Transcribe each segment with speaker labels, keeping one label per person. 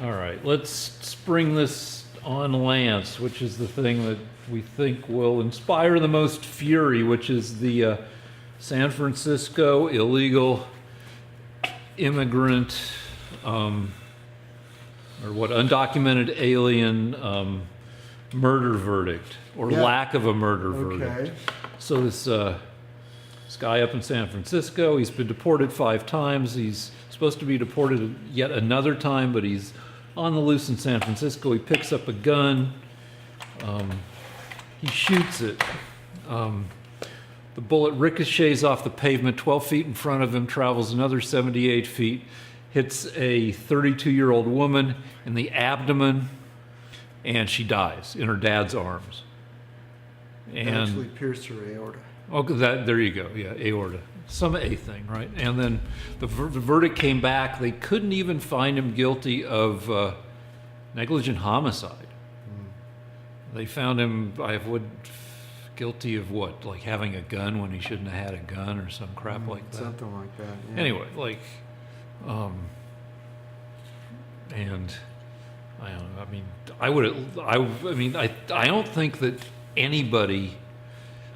Speaker 1: All right, let's spring this on Lance, which is the thing that we think will inspire the most fury, which is the San Francisco illegal immigrant, or what, undocumented alien murder verdict, or lack of a murder verdict. So this guy up in San Francisco, he's been deported 5 times. He's supposed to be deported yet another time, but he's on the loose in San Francisco. He picks up a gun. He shoots it. The bullet ricochets off the pavement 12 feet in front of him, travels another 78 feet, hits a 32-year-old woman in the abdomen, and she dies in her dad's arms. And
Speaker 2: actually pierced her aorta.
Speaker 1: Oh, there you go. Yeah, aorta. Some A thing, right? And then the verdict came back. They couldn't even find him guilty of negligent homicide. They found him, guilty of what? Like having a gun when he shouldn't have had a gun or some crap like that.
Speaker 2: Something like that. Yeah.
Speaker 1: Anyway, like, and I don't know. I mean, I don't think that anybody.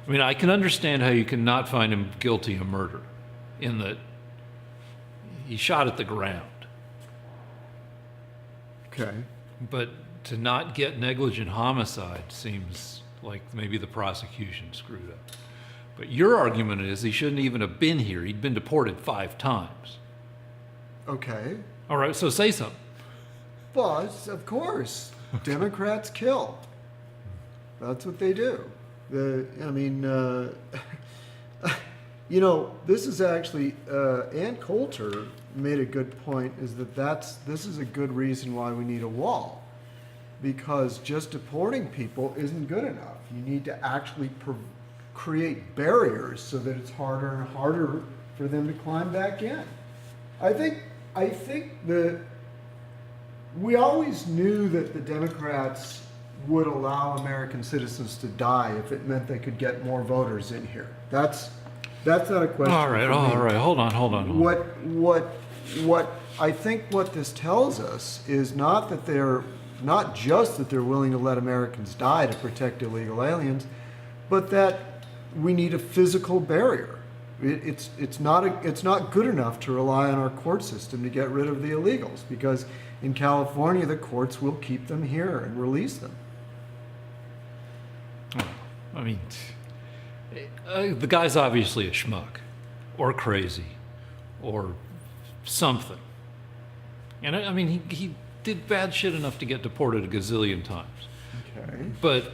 Speaker 1: I mean, I can understand how you can not find him guilty of murder, in that he shot at the ground.
Speaker 2: Okay.
Speaker 1: But to not get negligent homicide seems like maybe the prosecution screwed up. But your argument is he shouldn't even have been here. He'd been deported 5 times.
Speaker 2: Okay.
Speaker 1: All right, so say something.
Speaker 2: But, of course, Democrats kill. That's what they do. This is actually, Ann Coulter made a good point, is this is a good reason why we need a wall. Because just deporting people isn't good enough. You need to actually create barriers so that it's harder and harder for them to climb back in. I think that we always knew that the Democrats would allow American citizens to die if it meant they could get more voters in here. That's not a question.
Speaker 1: All right, hold on.
Speaker 2: What I think what this tells us is not just that they're willing to let Americans die to protect illegal aliens, but that we need a physical barrier. It's not good enough to rely on our court system to get rid of the illegals, because in California the courts will keep them here and release them.
Speaker 1: I mean, the guy's obviously a schmuck, or crazy, or something. And I mean, he did bad shit enough to get deported a gazillion times.
Speaker 2: Okay.
Speaker 1: But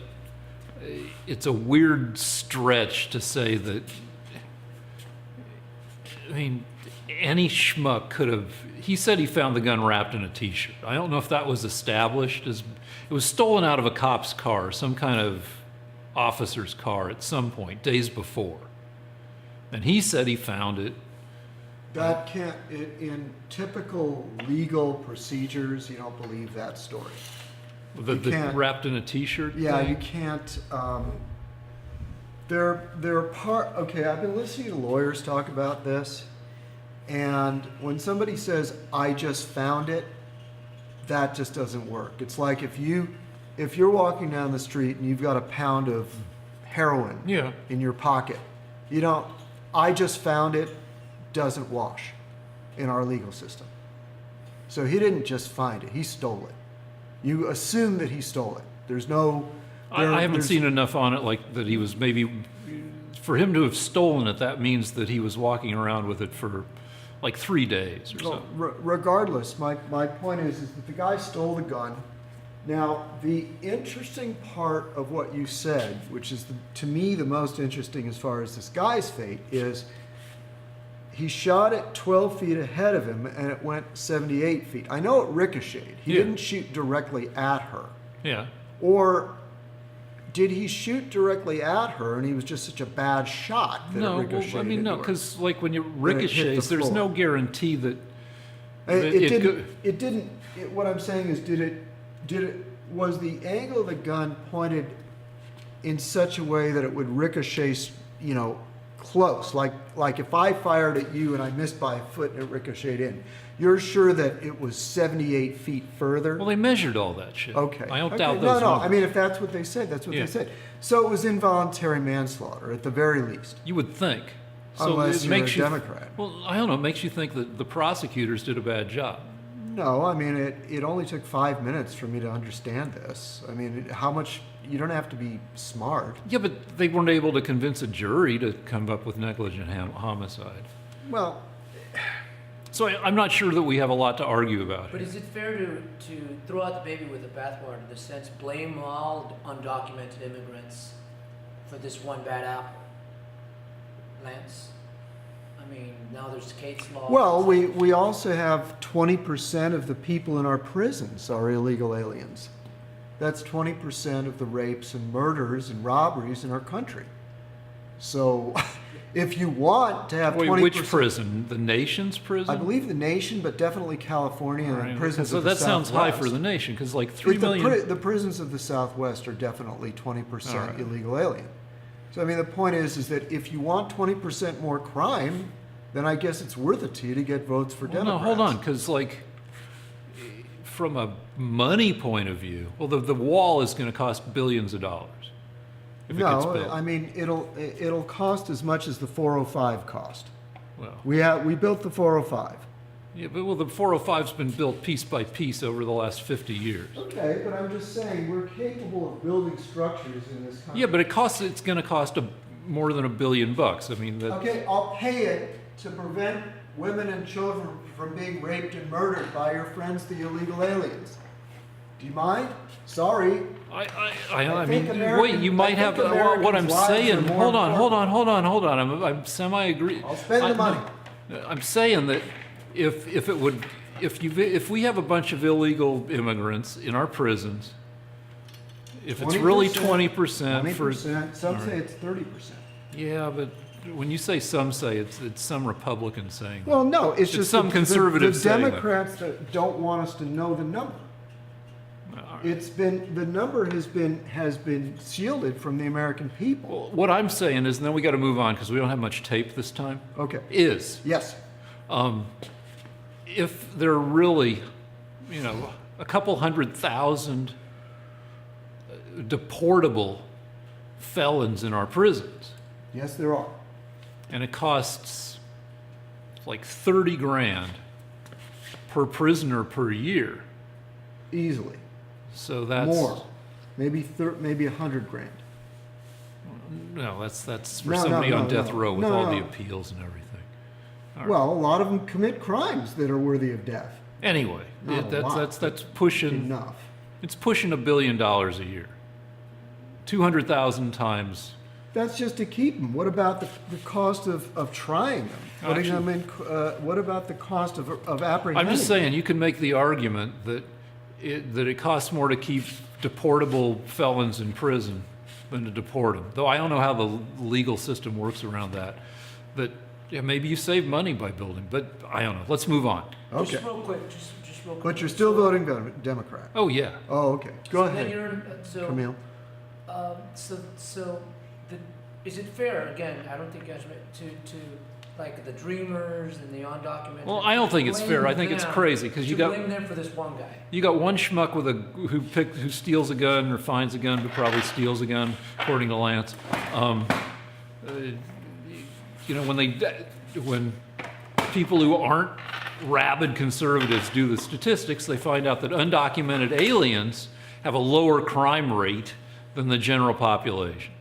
Speaker 1: it's a weird stretch to say that, I mean, any schmuck could have. He said he found the gun wrapped in a t-shirt. I don't know if that was established as, it was stolen out of a cop's car, some kind of officer's car at some point, days before. And he said he found it.
Speaker 2: That can't, in typical legal procedures, you don't believe that story.
Speaker 1: The wrapped in a t-shirt
Speaker 2: Yeah,
Speaker 1: thing?
Speaker 2: you can't. Okay, I've been listening to lawyers talk about this, and when somebody says, I just found it, that just doesn't work. It's like if you're walking down the street and you've got a pound of heroin in your pocket, I just found it doesn't wash in our legal system. So he didn't just find it, he stole it. You assume that he stole it. There's no...
Speaker 1: I haven't seen enough on it like that he was maybe... For him to have stolen it, that means that he was walking around with it for like 3 days or so.
Speaker 2: Regardless, my point is that the guy stole the gun. Now, the interesting part of what you said, which is to me the most interesting as far as this guy's fate, is he shot it 12 feet ahead of him and it went 78 feet. I know it ricocheted. He didn't shoot directly at her.
Speaker 1: Yeah.
Speaker 2: Or did he shoot directly at her and he was just such a bad shot that it ricocheted?
Speaker 1: No, I mean, no, because like when you ricochets, there's no guarantee that
Speaker 2: it didn't. What I'm saying is, was the angle of the gun pointed in such a way that it would ricochet, close. Like if I fired at you and I missed by a foot and it ricocheted in, you're sure that it was 78 feet further?
Speaker 1: Well, they measured all that shit.
Speaker 2: Okay.
Speaker 1: I don't
Speaker 2: Okay.
Speaker 1: doubt
Speaker 2: No,
Speaker 1: those
Speaker 2: no.
Speaker 1: numbers.
Speaker 2: I mean, if that's what they said, that's what
Speaker 1: Yeah.
Speaker 2: they said. So it was involuntary manslaughter at the very least.
Speaker 1: You would think. So
Speaker 2: Unless
Speaker 1: it
Speaker 2: you're
Speaker 1: makes
Speaker 2: a
Speaker 1: you,
Speaker 2: Democrat.
Speaker 1: Well, I don't know. It makes you think that the prosecutors did a bad job.
Speaker 2: No, I mean, it only took 5 minutes for me to understand this. I mean, how much, you don't have to be smart.
Speaker 1: Yeah, but they weren't able to convince a jury to come up with negligent homicide.
Speaker 2: Well,
Speaker 1: So I'm not sure that we have a lot to argue about.
Speaker 3: But
Speaker 1: here.
Speaker 3: is it fair to throw out the baby with the bathwater in the sense, blame all undocumented immigrants for this one bad apple? Lance? I mean, now there's Kate's law.
Speaker 2: well, we also have 20% of the people in our prisons are illegal aliens. That's 20% of the rapes and murders and robberies in our country. So if you want to have
Speaker 1: Wait,
Speaker 2: 20%...
Speaker 1: which prison? The nation's prison?
Speaker 2: I believe the nation, but definitely California
Speaker 1: All
Speaker 2: and
Speaker 1: right.
Speaker 2: prisons
Speaker 1: So
Speaker 2: of the
Speaker 1: that sounds high
Speaker 2: Southwest.
Speaker 1: for the nation, because like 3
Speaker 2: The
Speaker 1: million.
Speaker 2: the prisons of the Southwest are definitely 20%
Speaker 1: All right.
Speaker 2: illegal alien. So I mean, the point is that if you want 20% more crime, then I guess it's worth it to you to get votes for
Speaker 1: Well,
Speaker 2: Democrats.
Speaker 1: no, hold on, because like from a money point of view, well, the wall is going to cost billions of dollars if it gets
Speaker 2: No,
Speaker 1: built.
Speaker 2: I mean it'll cost as much as the 405 cost.
Speaker 1: Well,
Speaker 2: We built the 405.
Speaker 1: yeah, but well, the 405's been built piece by piece over the last 50 years.
Speaker 2: Okay, but I'm just saying we're capable of building structures in this country.
Speaker 1: Yeah, but it's going to cost more than $1 billion. I mean, that.
Speaker 2: Okay, I'll pay it to prevent women and children from being raped and murdered by your friends, the illegal aliens. Do you mind? Sorry.
Speaker 1: I
Speaker 2: think
Speaker 1: mean,
Speaker 2: American-
Speaker 1: wait, you might
Speaker 2: I
Speaker 1: have,
Speaker 2: think
Speaker 1: what I'm
Speaker 2: Americans' lives
Speaker 1: saying,
Speaker 2: are more
Speaker 1: hold on,
Speaker 2: important.
Speaker 1: hold on, I'm semi-agree.
Speaker 2: I'll spend the money.
Speaker 1: I'm saying that if we have a bunch of illegal immigrants in our prisons, if it's really 20% for,
Speaker 2: 20%. Some
Speaker 1: all
Speaker 2: say
Speaker 1: right.
Speaker 2: it's 30%.
Speaker 1: yeah, but when you say some say, it's some Republicans saying.
Speaker 2: Well, no, it's
Speaker 1: It's
Speaker 2: just
Speaker 1: some
Speaker 2: the
Speaker 1: conservatives saying that.
Speaker 2: Democrats that don't want us to know the number.
Speaker 1: All right.
Speaker 2: The number has been shielded from the American people.
Speaker 1: Well, what I'm saying is, and then we got to move on because we don't have much tape this time.
Speaker 2: Okay.
Speaker 1: Is
Speaker 2: Yes.
Speaker 1: if there are really, a couple 100,000 deportable felons in our prisons,
Speaker 2: Yes, there are.
Speaker 1: and it costs like 30 grand per prisoner per year.
Speaker 2: Easily.
Speaker 1: So that's
Speaker 2: More. Maybe 100 grand.
Speaker 1: no, that's for
Speaker 2: No,
Speaker 1: somebody
Speaker 2: no,
Speaker 1: on
Speaker 2: no,
Speaker 1: death
Speaker 2: no.
Speaker 1: row with
Speaker 2: No,
Speaker 1: all
Speaker 2: no.
Speaker 1: the appeals and everything. All right.
Speaker 2: Well, a lot of them commit crimes that are worthy of death.
Speaker 1: Anyway,
Speaker 2: Not a lot,
Speaker 1: that's pushing.
Speaker 2: Enough.
Speaker 1: It's pushing $1 billion a year. 200,000 times.
Speaker 2: That's just to keep them. What about the cost of trying them? Putting them in, what about the cost of apprehending?
Speaker 1: I'm just saying, you can make the argument that it costs more to keep deportable felons in prison than to deport them. Though I don't know how the legal system works around that. But yeah, maybe you save money by building. But I don't know. Let's move on.
Speaker 2: Okay.
Speaker 3: Just real quick, just real quick.
Speaker 2: But you're still voting Democrat.
Speaker 1: Oh yeah.
Speaker 2: Oh, okay. Go
Speaker 3: Then
Speaker 2: ahead,
Speaker 3: you're, so,
Speaker 2: Camille.
Speaker 3: is it fair, again, I don't think you guys, to like the dreamers and the undocumented.
Speaker 1: Well, I don't think it's fair. I think it's
Speaker 3: blame
Speaker 1: crazy because
Speaker 3: them-
Speaker 1: you
Speaker 3: to
Speaker 1: got
Speaker 3: blame them for this one guy.
Speaker 1: you got one schmuck who steals a gun or finds a gun, but probably steals a gun, according to Lance. When people who aren't rabid conservatives do the statistics, they find out that undocumented aliens have a lower crime rate than the general population.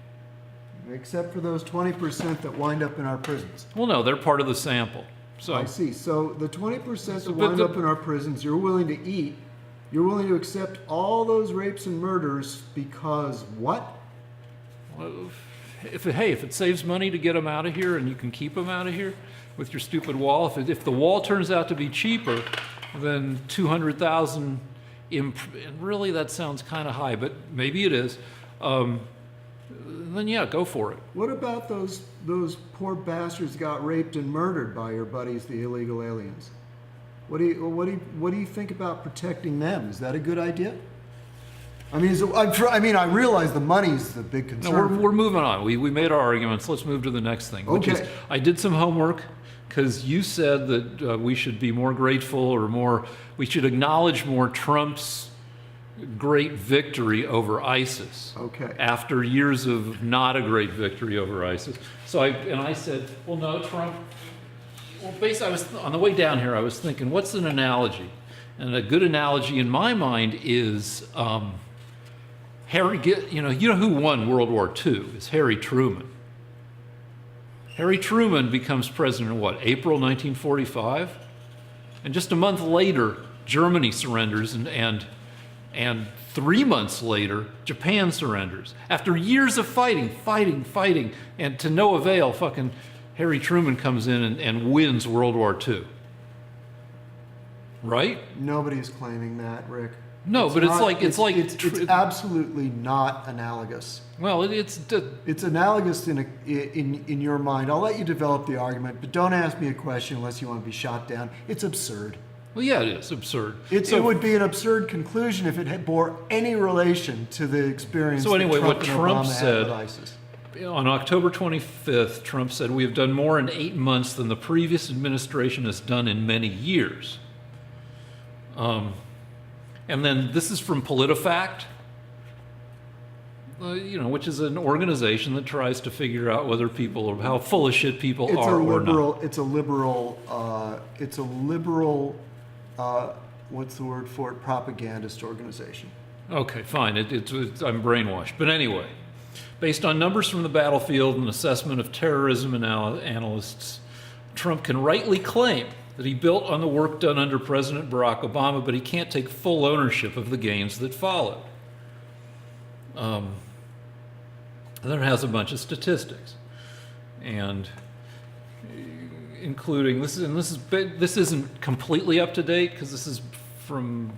Speaker 2: Except for those 20% that wind up in our prisons.
Speaker 1: Well, no, they're part of the sample. So
Speaker 2: I see. So the 20% that
Speaker 1: But
Speaker 2: wind
Speaker 1: the-
Speaker 2: up in our prisons, you're willing to eat. You're willing to accept all those rapes and murders because what?
Speaker 1: well, if it saves money to get them out of here and you can keep them out of here with your stupid wall, if the wall turns out to be cheaper than 200,000, and really that sounds kind of high, but maybe it is. Then yeah, go for it.
Speaker 2: What about those poor bastards got raped and murdered by your buddies, the illegal aliens? What do you think about protecting them? Is that a good idea? I mean, I realize the money's the big
Speaker 1: No,
Speaker 2: concern.
Speaker 1: we're moving on. We made our arguments. Let's move to the next thing, which is
Speaker 2: Okay.
Speaker 1: I did some homework because you said that we should be more grateful or we should acknowledge more Trump's great victory over ISIS.
Speaker 2: Okay.
Speaker 1: After years of not a great victory over ISIS. I said, well, no, Trump. Well, basically, on the way down here, I was thinking, what's an analogy? And a good analogy in my mind is you know who won World War II? It's Harry Truman. Harry Truman becomes president in what, April 1945? And just a month later, Germany surrenders, and 3 months later, Japan surrenders. After years of fighting, and to no avail, fucking Harry Truman comes in and wins World War II. Right?
Speaker 2: Nobody's claiming that, Rick.
Speaker 1: No, but it's
Speaker 2: absolutely not analogous.
Speaker 1: Well,
Speaker 2: It's analogous in your mind. I'll let you develop the argument, but don't ask me a question unless you want to be shot down. It's absurd.
Speaker 1: well, yeah, it is absurd.
Speaker 2: It would be an absurd conclusion if it bore any relation to the experience.
Speaker 1: So anyway,
Speaker 2: that
Speaker 1: what
Speaker 2: Trump
Speaker 1: Trump
Speaker 2: and Obama had
Speaker 1: said
Speaker 2: with ISIS.
Speaker 1: On October 25th, Trump said, "We have done more in 8 months than the previous administration has done in many years." And then this is from PolitiFact, which is an organization that tries to figure out whether people are how full of shit people are or not.
Speaker 2: It's a liberal. What's the word for it? Propagandist organization.
Speaker 1: Okay, fine. I'm brainwashed. But anyway, based on numbers from the battlefield and assessment of terrorism analysts, Trump can rightly claim that he built on the work done under President Barack Obama, but he can't take full ownership of the gains that followed. And then it has a bunch of statistics, and including this isn't completely up to date because this is from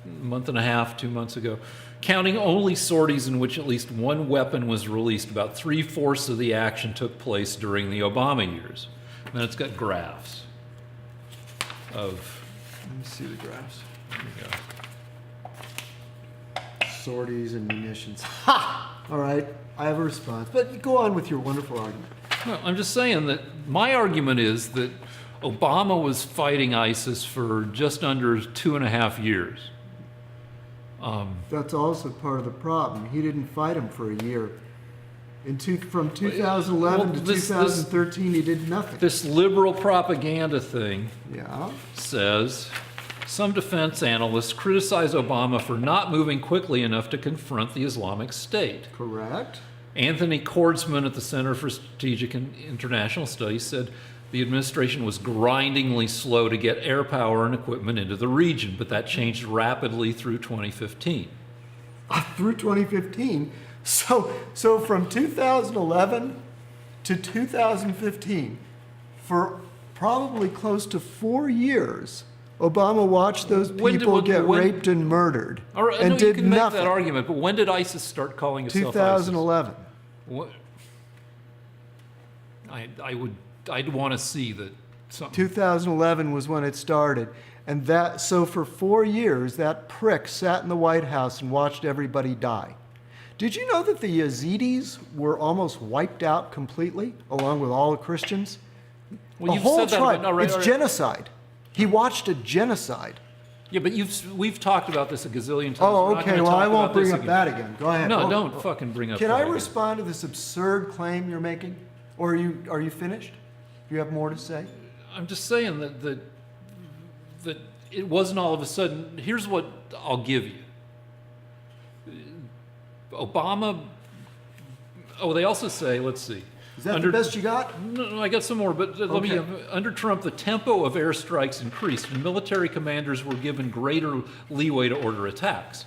Speaker 1: a month and a half, 2 months ago. Counting only sorties in which at least one weapon was released, about 3/4 of the action took place during the Obama years. And then it's got graphs of.
Speaker 2: Let me see the graphs.
Speaker 1: There you go.
Speaker 2: Sorties and munitions. Ha! All right, I have a response. But go on with your wonderful argument.
Speaker 1: No, I'm just saying that my argument is that Obama was fighting ISIS for just under 2.5 years.
Speaker 2: That's also part of the problem. He didn't fight him for a year. From 2011 to 2013, he did nothing.
Speaker 1: This liberal propaganda thing
Speaker 2: Yeah.
Speaker 1: says some defense analysts criticize Obama for not moving quickly enough to confront the Islamic State.
Speaker 2: Correct.
Speaker 1: Anthony Kordsman at the Center for Strategic and International Studies said the administration was grindingly slow to get air power and equipment into the region, but that changed rapidly through 2015.
Speaker 2: Through 2015. So from 2011 to 2015, for probably close to 4 years, Obama watched those people get raped and murdered
Speaker 1: All right,
Speaker 2: and
Speaker 1: no,
Speaker 2: did
Speaker 1: you can make
Speaker 2: nothing.
Speaker 1: that argument, but when did ISIS start calling itself
Speaker 2: 2011.
Speaker 1: ISIS? What? I'd want to see that something.
Speaker 2: 2011 was when it started. And so for 4 years, that prick sat in the White House and watched everybody die. Did you know that the Yazidis were almost wiped out completely, along with all the Christians?
Speaker 1: Well,
Speaker 2: the
Speaker 1: you've
Speaker 2: whole
Speaker 1: said that,
Speaker 2: tribe.
Speaker 1: but no, right,
Speaker 2: It's
Speaker 1: right.
Speaker 2: genocide. He watched a genocide.
Speaker 1: Yeah, but we've talked about this a gazillion times.
Speaker 2: Oh,
Speaker 1: We're not
Speaker 2: okay.
Speaker 1: gonna
Speaker 2: Well,
Speaker 1: talk
Speaker 2: I won't
Speaker 1: about this
Speaker 2: bring up that again. Go ahead.
Speaker 1: No,
Speaker 2: Oh,
Speaker 1: don't
Speaker 2: oh.
Speaker 1: fucking bring up
Speaker 2: Can
Speaker 1: that
Speaker 2: I
Speaker 1: again.
Speaker 2: respond to this absurd claim you're making? Or are you finished? Do you have more to say?
Speaker 1: I'm just saying that it wasn't all of a sudden. Here's what I'll give you. Obama. Oh, they also say, let's see.
Speaker 2: Is that the best you got?
Speaker 1: No, I got some more, but let me. Under Trump, the tempo of airstrikes increased, and military commanders were given greater leeway to order attacks.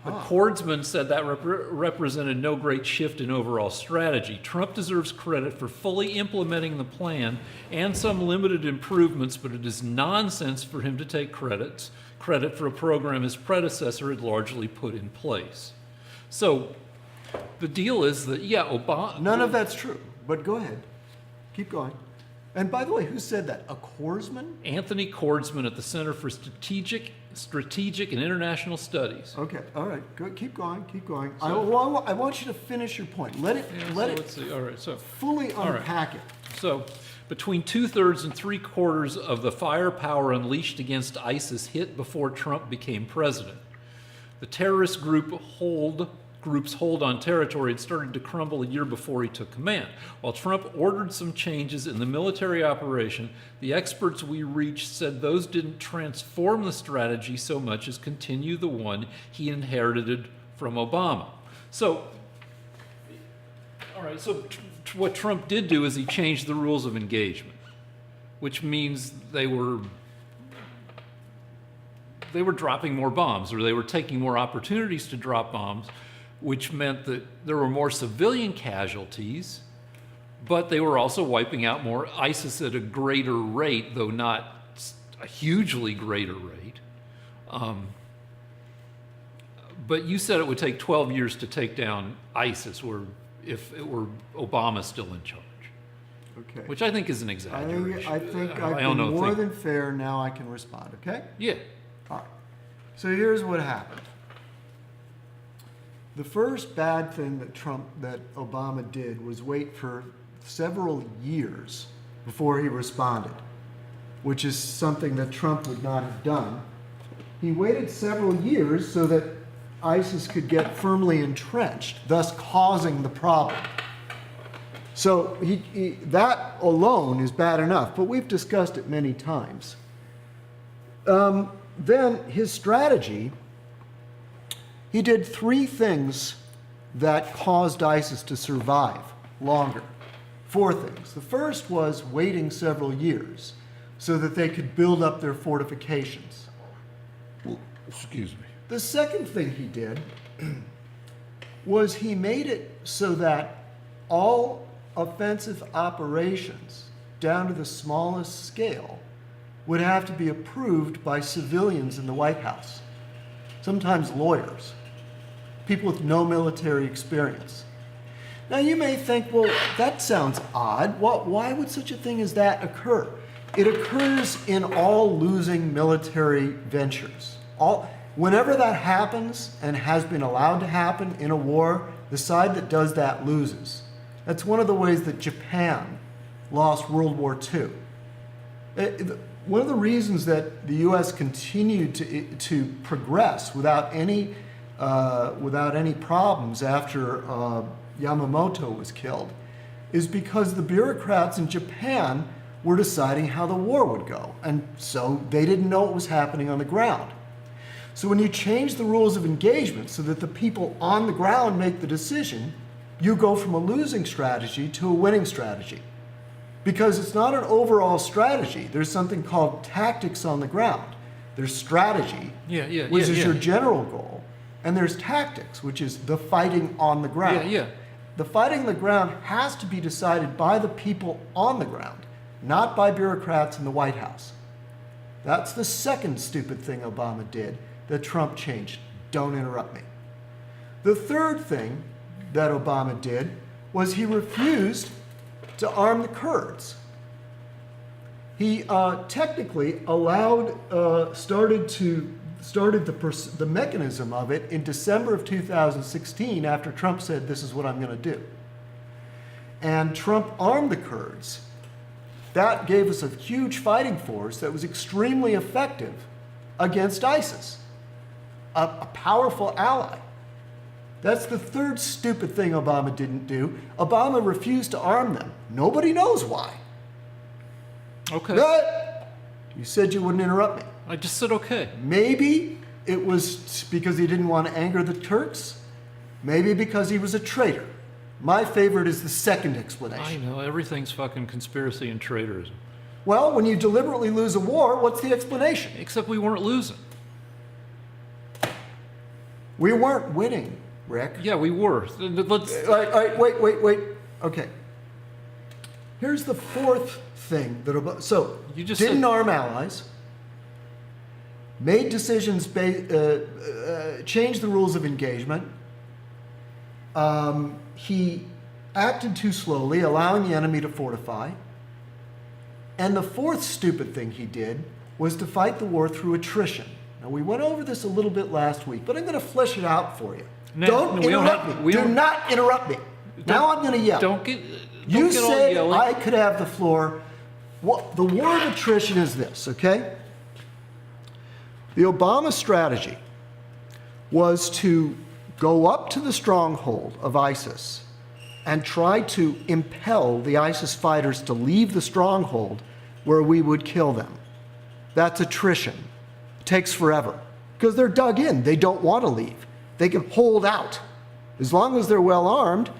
Speaker 1: But Kordsman said that represented no great shift in overall strategy. Trump deserves credit for fully implementing the plan and some limited improvements, but it is nonsense for him to take credit for a program his predecessor had largely put in place. So the deal is that, yeah, Obama...
Speaker 2: None of that's true, but go ahead. Keep going. And by the way, who said that? A corpsman?
Speaker 1: Anthony Kordsman at the Center for Strategic and International Studies.
Speaker 2: Okay, all right, good. Keep going, keep going.
Speaker 1: So-
Speaker 2: I want you to finish your point. Let it
Speaker 1: Let's see. All right. So
Speaker 2: fully
Speaker 1: right.
Speaker 2: unpack it.
Speaker 1: So, between 2/3 and 3/4 of the firepower unleashed against ISIS hit before Trump became president. The terrorist group's hold on territory had started to crumble a year before he took command. While Trump ordered some changes in the military operation, the experts we reached said those didn't transform the strategy so much as continue the one he inherited from Obama. So, all right, so what Trump did do is he changed the rules of engagement, which means they were dropping more bombs, or they were taking more opportunities to drop bombs, which meant that there were more civilian casualties, but they were also wiping out more ISIS at a greater rate, though not a hugely greater rate. But you said it would take 12 years to take down ISIS, if it were Obama still in charge.
Speaker 2: Okay.
Speaker 1: Which I think is an exaggeration.
Speaker 2: I think
Speaker 1: I
Speaker 2: I've
Speaker 1: don't
Speaker 2: been
Speaker 1: know,
Speaker 2: more
Speaker 1: think-
Speaker 2: than fair. Now I can respond, okay?
Speaker 1: Yeah.
Speaker 2: All right. So here's what happened. The first bad thing that Obama did was wait for several years before he responded, which is something that Trump would not have done. He waited several years so that ISIS could get firmly entrenched, thus causing the problem. So that alone is bad enough, but we've discussed it many times. Then his strategy, he did three things that caused ISIS to survive longer. Four things. The first was waiting several years so that they could build up their fortifications.
Speaker 1: Excuse me.
Speaker 2: The second thing he did was he made it so that all offensive operations, down to the smallest scale, would have to be approved by civilians in the White House, sometimes lawyers, people with no military experience. Now you may think, well, that sounds odd. Why would such a thing as that occur? It occurs in all losing military ventures. Whenever that happens and has been allowed to happen in a war, the side that does that loses. That's one of the ways that Japan lost World War II. One of the reasons that the U.S. continued to progress without any problems after Yamamoto was killed is because the bureaucrats in Japan were deciding how the war would go, and so they didn't know what was happening on the ground. So when you change the rules of engagement so that the people on the ground make the decision, you go from a losing strategy to a winning strategy. Because it's not an overall strategy. There's something called tactics on the ground. There's strategy, which is your general goal. And there's tactics, which is the fighting on the ground. The fighting on the ground has to be decided by the people on the ground, not by bureaucrats in the White House. That's the second stupid thing Obama did that Trump changed. Don't interrupt me. The third thing that Obama did was he refused to arm the Kurds. He technically started the mechanism of it in December of 2016 after Trump said, this is what I'm going to do. And Trump armed the Kurds. That gave us a huge fighting force that was extremely effective against ISIS, a powerful ally. That's the third stupid thing Obama didn't do. Obama refused to arm them. Nobody knows why.
Speaker 1: Okay.
Speaker 2: But you said you wouldn't interrupt me.
Speaker 1: I just said okay.
Speaker 2: Maybe it was because he didn't want to anger the Turks. Maybe because he was a traitor. My favorite is the second explanation.
Speaker 1: I know, everything's fucking conspiracy and traitorism.
Speaker 2: Well, when you deliberately lose a war, what's the explanation?
Speaker 1: Except we weren't losing.
Speaker 2: We weren't winning, Rick.
Speaker 1: Yeah, we were. Let's.
Speaker 2: Wait. Okay. Here's the fourth thing that Obama. So
Speaker 1: You just
Speaker 2: didn't
Speaker 1: said-
Speaker 2: arm allies. Made decisions. Changed the rules of engagement. He acted too slowly, allowing the enemy to fortify. And the fourth stupid thing he did was to fight the war through attrition. Now, we went over this a little bit last week, but I'm going to flesh it out for you.
Speaker 1: No,
Speaker 2: Don't
Speaker 1: we don't
Speaker 2: interrupt
Speaker 1: have-
Speaker 2: me.
Speaker 1: we
Speaker 2: Do
Speaker 1: don't-
Speaker 2: not interrupt me. Now I'm going to yell.
Speaker 1: Don't get
Speaker 2: You
Speaker 1: all
Speaker 2: said
Speaker 1: yelling.
Speaker 2: I could have the floor. What the war of attrition is this, okay? The Obama strategy was to go up to the stronghold of ISIS and try to impel the ISIS fighters to leave the stronghold where we would kill them. That's attrition. It takes forever because they're dug in. They don't want to leave. They can hold out. As long as they're well armed,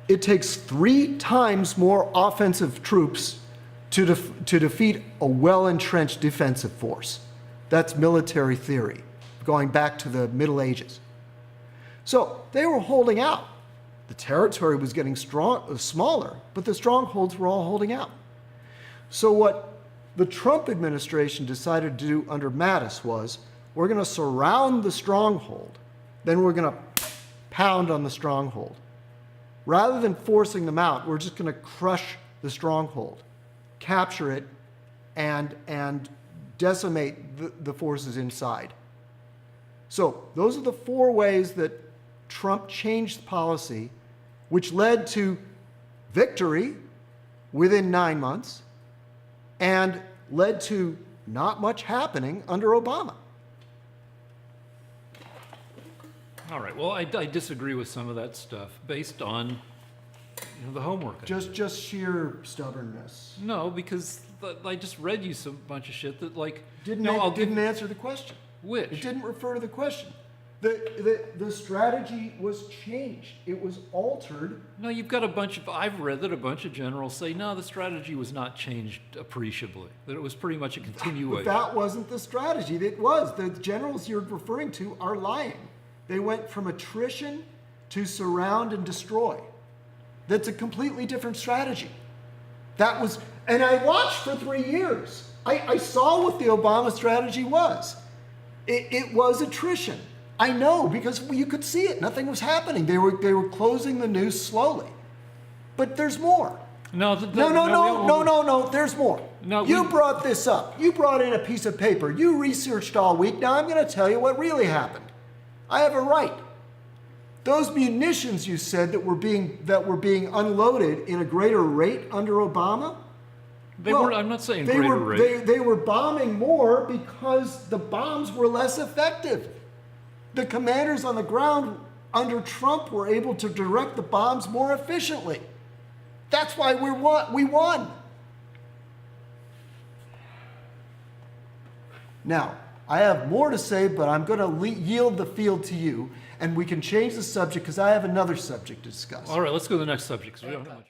Speaker 2: it takes 3 times more offensive troops to defeat a well-entrenched defensive force. That's military theory, going back to the Middle Ages. So they were holding out. The territory was getting smaller, but the strongholds were all holding out. So what the Trump administration decided to do under Mattis was, we're going to surround the stronghold, then we're going to pound on the stronghold. Rather than forcing them out, we're just going to crush the stronghold, capture it, and decimate the forces inside. So those are the 4 ways that Trump changed policy, which led to victory within 9 months and led to not much happening under Obama.
Speaker 1: All right. Well, I disagree with some of that stuff based on the homework. I did.
Speaker 2: Just sheer stubbornness.
Speaker 1: No, because I just read you some bunch of shit that
Speaker 2: Didn't
Speaker 1: I'll give
Speaker 2: answer the question.
Speaker 1: which
Speaker 2: It didn't refer to the question. The strategy was changed. It was altered.
Speaker 1: no, you've got a bunch of. I've read that a bunch of generals say no, the strategy was not changed appreciably. That it was pretty much a
Speaker 2: But
Speaker 1: continuation.
Speaker 2: that wasn't the strategy. It was. The generals you're referring to are lying. They went from attrition to surround and destroy. That's a completely different strategy. That was, and I watched for 3 years. I saw what the Obama strategy was. It was attrition. I know, because you could see it. Nothing was happening. They were closing the news slowly. But there's more.
Speaker 1: No,
Speaker 2: No, there's more.
Speaker 1: No,
Speaker 2: You
Speaker 1: we-
Speaker 2: brought this up. You brought in a piece of paper. You researched all week. Now I'm going to tell you what really happened. I have a right. Those munitions you said that were being unloaded in a greater rate under Obama.
Speaker 1: They
Speaker 2: well,
Speaker 1: were. I'm not saying
Speaker 2: they
Speaker 1: greater
Speaker 2: were,
Speaker 1: rate.
Speaker 2: They were bombing more because the bombs were less effective. The commanders on the ground under Trump were able to direct the bombs more efficiently. That's why we won. Now, I have more to say, but I'm going to yield the field to you, and we can change the subject because I have another subject to discuss.
Speaker 1: All right, let's go to the next subject 'cause we don't have much.